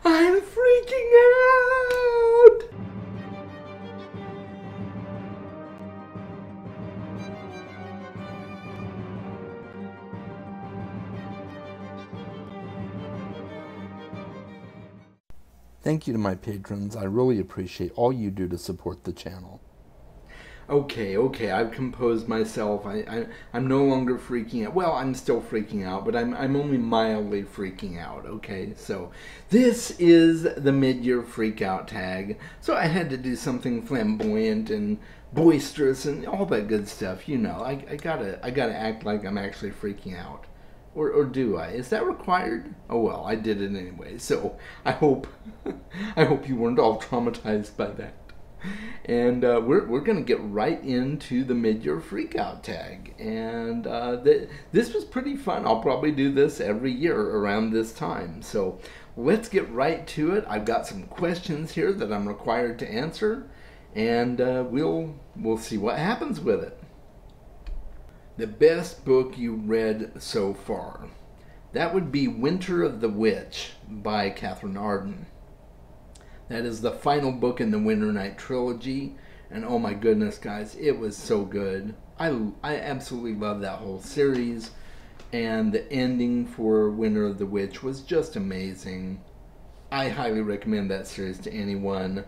I'm freaking out! Thank you to my patrons. I really appreciate all you do to support the channel. Okay, I've composed myself. I'm no longer freaking out. Well, I'm still freaking out, but I'm only mildly freaking out, okay? So, this is the mid-year Freakout Tag. So I had to do something flamboyant and boisterous and all that good stuff, you know. I gotta act like I'm actually freaking out. Or do I? Is that required? Oh well, I did it anyway. So I hope you weren't all traumatized by that. And we're gonna get right into the mid-year Freakout Tag. And this was pretty fun. I'll probably do this every year around this time. So let's get right to it. I've got some questions here that I'm required to answer, and we'll see what happens with it. The best book you read so far. That would be Winter of the Witch by Catherine Arden. That is the final book in the Winter Night trilogy, and oh my goodness, guys, it was so good. I absolutely love that whole series, and the ending for Winter of the Witch was just amazing. I highly recommend that series to anyone.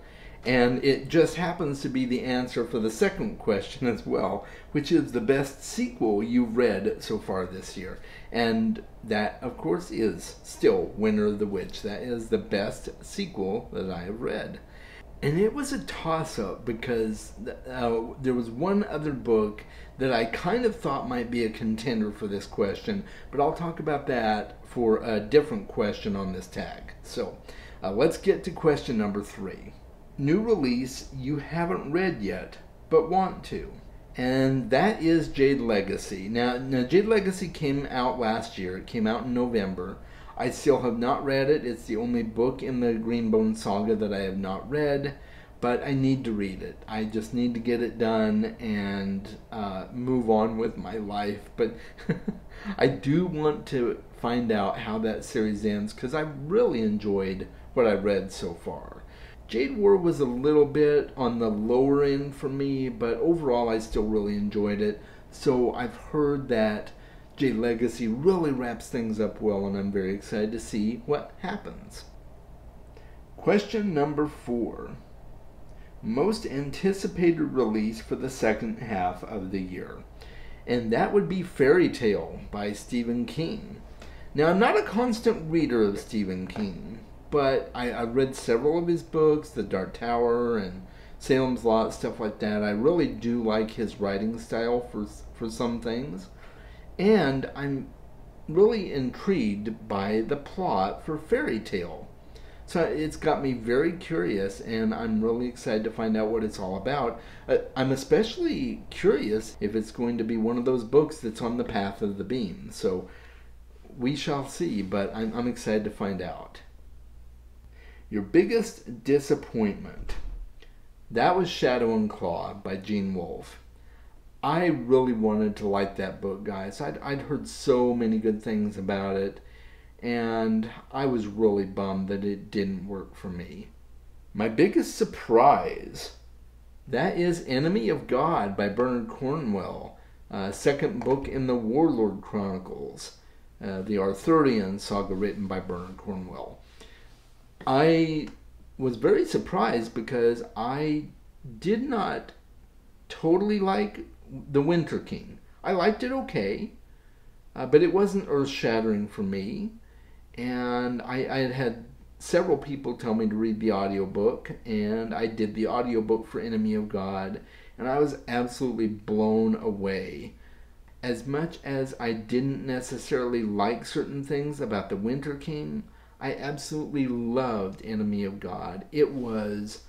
And it just happens to be the answer for the second question as well, which is the best sequel you've read so far this year. And that, of course, is still Winter of the Witch. That is the best sequel that I have read. And it was a toss-up because there was one other book that I kind of thought might be a contender for this question, but I'll talk about that for a different question on this tag. So let's get to question number 3. New release you haven't read yet, but want to. And that is Jade Legacy. Now Jade Legacy came out last year. It came out in November. I still have not read it. It's the only book in the Greenbone saga that I have not read, but I need to read it. I just need to get it done and move on with my life. But I do want to find out how that series ends because I really enjoyed what I read so far. Jade War was a little bit on the lower end for me, but overall I still really enjoyed it. So I've heard that Jade Legacy really wraps things up well, and I'm very excited to see what happens. Question number 4. Most anticipated release for the second half of the year. And that would be Fairy Tale by Stephen King. Now, I'm not a constant reader of Stephen King, but I read several of his books, The Dark Tower and Salem's Lot, stuff like that. I really do like his writing style for some things. And I'm really intrigued by the plot for Fairy Tale. So it's got me very curious, and I'm really excited to find out what it's all about. I'm especially curious if it's going to be one of those books that's on the path of the beam. So we shall see, but I'm excited to find out. Your biggest disappointment. That was Shadow and Claw by Gene Wolfe. I really wanted to like that book, guys. I'd heard so many good things about it, and I was really bummed that it didn't work for me. My biggest surprise. That is Enemy of God by Bernard Cornwell. Second book in the Warlord Chronicles. The Arthurian saga written by Bernard Cornwell. I was very surprised because I did not totally like The Winter King. I liked it okay, but it wasn't earth-shattering for me. And I had several people tell me to read the audiobook, and I did the audiobook for Enemy of God, and I was absolutely blown away. As much as I didn't necessarily like certain things about The Winter King, I absolutely loved Enemy of God. It was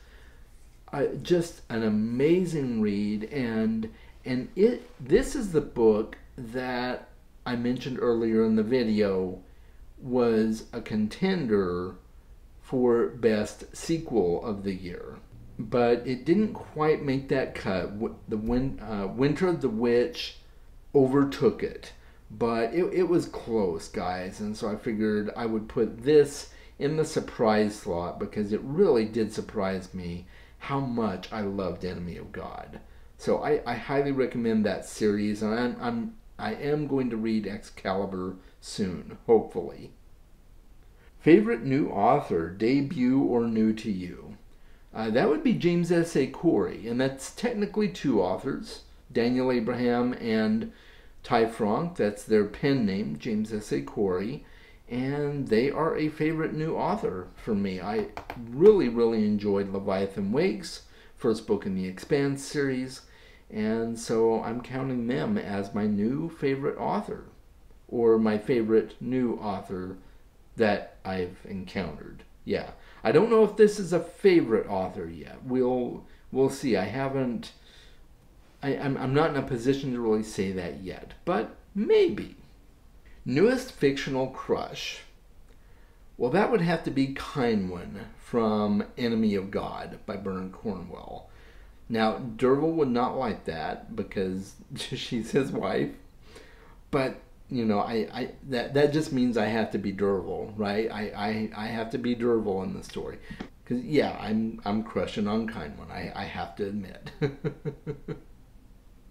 just an amazing read, and this is the book that I mentioned earlier in the video was a contender for best sequel of the year, but it didn't quite make that cut. The Winter of the Witch overtook it, but it was close, guys, and so I figured I would put this in the surprise slot because it really did surprise me how much I loved Enemy of God. So I highly recommend that series, and I am going to read Excalibur soon, hopefully. Favorite new author, debut or new to you? That would be James S.A. Corey, and that's technically two authors, Daniel Abraham and Ty Franck. That's their pen name, James S.A. Corey, and they are a favorite new author for me. I really, really enjoyed Leviathan Wakes, first book in the Expanse series, and so I'm counting them as my new favorite author, or my favorite new author that I've encountered. Yeah, I don't know if this is a favorite author yet. We'll see. I'm not in a position to really say that yet, but maybe. Newest fictional crush. Well, that would have to be Kynwyn from Enemy of God by Bernard Cornwell. Now, Derville would not like that because she's his wife, but you know, that just means I have to be Derville, right? I have to be Derville in the story, because yeah, I'm crushing on Kynwyn. I have to admit.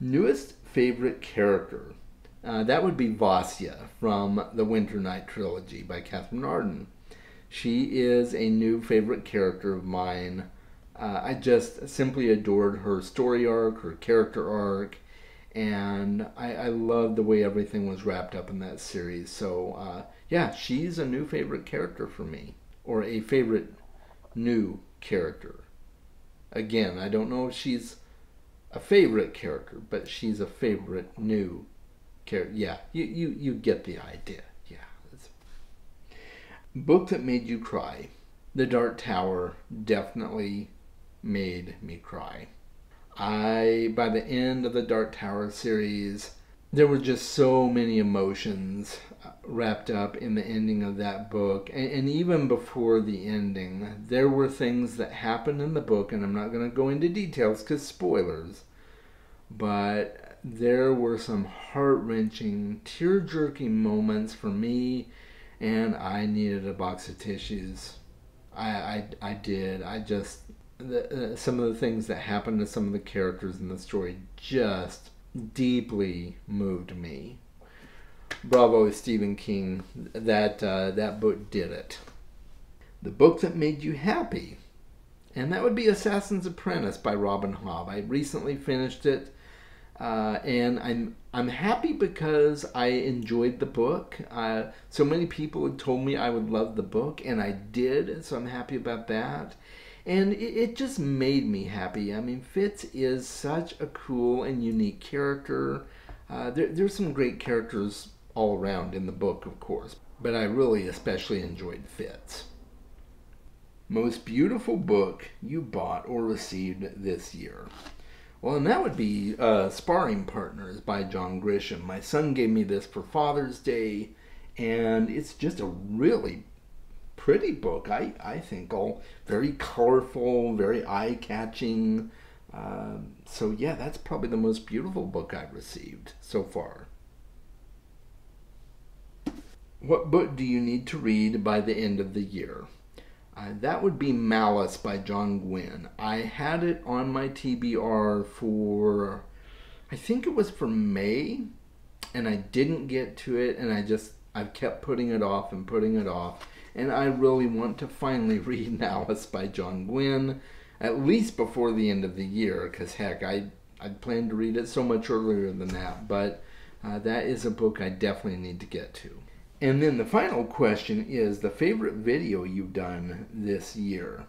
Newest favorite character, that would be Vasya from the Winter Night trilogy by Catherine Arden. She is a new favorite character of mine. I just simply adored her story arc, her character arc, and I loved the way everything was wrapped up in that series. So yeah, she's a new favorite character for me, or a favorite new character. Again, I don't know if she's a favorite character, but she's a favorite new character. Yeah, you get the idea. Yeah. Book that made you cry. The Dark Tower definitely made me cry. By the end of the Dark Tower series, there were just so many emotions wrapped up in the ending of that book. And even before the ending, there were things that happened in the book, and I'm not going to go into details because spoilers, but there were some heart-wrenching, tear-jerking moments for me, and I needed a box of tissues. I did. Some of the things that happened to some of the characters in the story just deeply moved me. Bravo, Stephen King. That book did it. The book that made you happy, and that would be Assassin's Apprentice by Robin Hobb. I recently finished it, and I'm happy because I enjoyed the book. So many people had told me I would love the book, and I did. So I'm happy about that. And it just made me happy. I mean, Fitz is such a cool and unique character. There's some great characters all around in the book, of course, but I really especially enjoyed Fitz. Most beautiful book you bought or received this year? Well, and that would be Sparring Partners by John Grisham. My son gave me this for Father's Day, and it's just a really pretty book, I think, all very colorful, very eye-catching. So yeah, that's probably the most beautiful book I've received so far. What book do you need to read by the end of the year? That would be Malice by John Gwynne. I had it on my TBR for, I think it was for May, and I didn't get to it, and I've kept putting it off and putting it off. And I really want to finally read Malice by John Gwynne, at least before the end of the year, because heck, I'd planned to read it so much earlier than that, but that is a book I definitely need to get to. And then the final question is the favorite video you've done this year.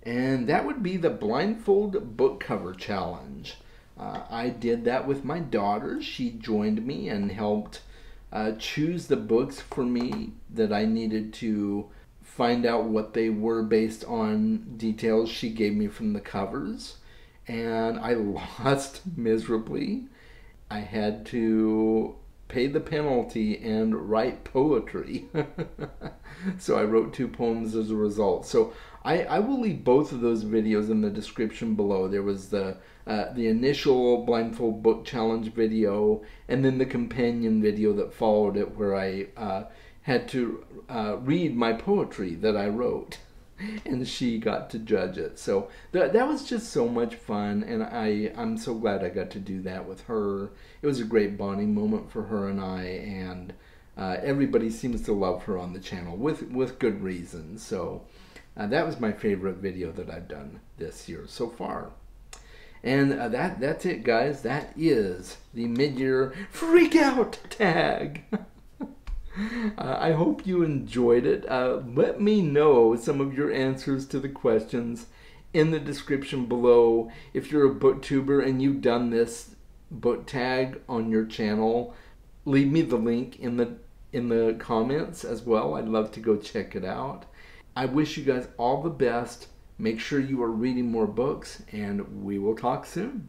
And that would be the Blindfold book cover challenge. I did that with my daughter. She joined me and helped choose the books for me that I needed to find out what they were based on details she gave me from the covers. And I lost miserably. I had to pay the penalty and write poetry. So I wrote 2 poems as a result. So I will leave both of those videos in the description below. There was the initial Blindfold book challenge video, and then the companion video that followed it, where I had to read my poetry that I wrote, and she got to judge it. So that was just so much fun, and I'm so glad I got to do that with her. It was a great bonding moment for her and I, and everybody seems to love her on the channel with good reason. So that was my favorite video that I've done this year so far. And that's it, guys. That is the mid-year Freakout Tag. I hope you enjoyed it. Let me know some of your answers to the questions in the description below. If you're a booktuber and you've done this book tag on your channel, leave me the link in the comments as well. I'd love to go check it out. I wish you guys all the best. Make sure you are reading more books, and we will talk soon.